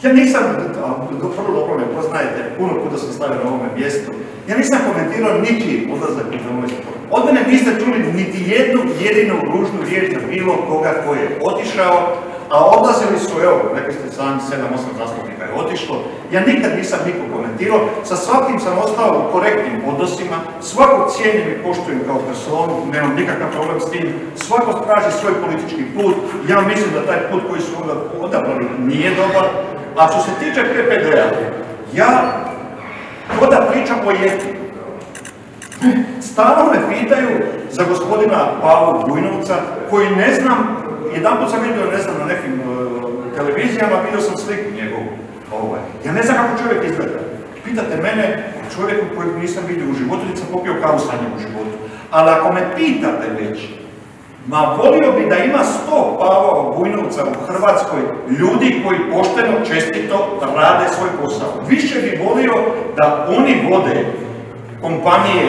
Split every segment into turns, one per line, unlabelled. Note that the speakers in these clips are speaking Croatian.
Ja nisam, vrlo dobro me poznajete, puno puta sam stavio na ovome mjestu, ja nisam komentirao ničiji odlazak u Domovinski pokret. Od mene niste čuli niti jednu jedinu ružnu riječ za bilo koga koji je otišao, a odlazili su, evo, rekli ste sami, 7-8 zastupnika je otišlo. Ja nikad nisam nikog komentirao, sa svakim sam ostao u korektnim odnosima, svakog cijenim i poštujem kao personu, nemam nikakav problem s tim, svako traži svoj politički put, ja mislim da taj put koji su odabrali nije dobar, a što se tiče PPD-a, ja da pričam o jetinu. Stalno me pitaju za gospodina Pavu Vujnovca, koji ne znam, jedanput sam vidio, ne znam, na nekim televizijama, vidio sam sliku njegovu. Ja ne znam kako čovjek izgleda. Pitate mene, čovjeku kojeg nisam vidio u životu, niti sam popio kavu sa njim u životu. Ali ako me pitate već, volio bi da ima 100 Pavao Vujnovca u Hrvatskoj, ljudi koji pošteno, čestito rade svoj posao. Više bi volio da oni vode kompanije,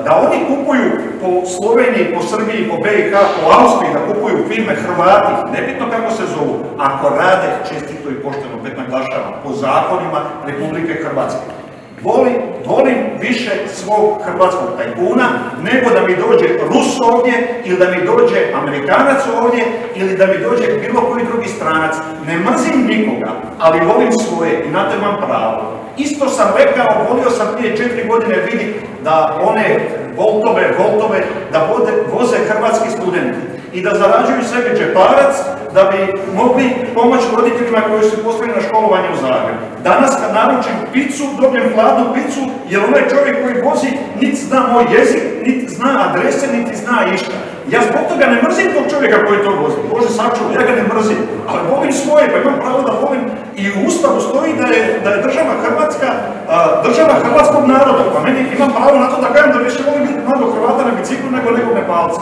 da oni kupuju po Sloveniji, po Srbiji, po BiH, po Austriji, da kupuju firme Hrvati, nebitno kako se zovu, ako rade čestito i pošteno, opet naglašavam, po zakonima Republike Hrvatske. Volim više svog hrvatskog tajkuna, nego da mi dođe Rus ovdje, ili da mi dođe Amerikanac ovdje, ili da mi dođe bilo koji drugi stranac. Ne mrzim nikoga, ali volim svoje i na to imam pravo. Isto sam rekao, volio sam prije 4 godine vidjeti da one voltove, da voze hrvatski studenti i da zarađuju sebi džeparac, da bi mogli pomoći roditeljima koji su poslali na školovanje u Zagreb. Danas kad naručim picu, dobijem hladnu picu, jer onaj čovjek koji vozi niti zna moj jezik, niti zna adrese, niti zna išta. Ja zbog toga ne mrzim tog čovjeka koji to vozi. Bože sačuvaj, ja ga ne mrzim, ali volim svoje, pa imam pravo da volim. I u Ustavu stoji da je država Hrvatska, država hrvatskog naroda, pa meni imam pravo na to da kažem da više volim biti mladog Hrvata na biciklu nego nekog Nepalca.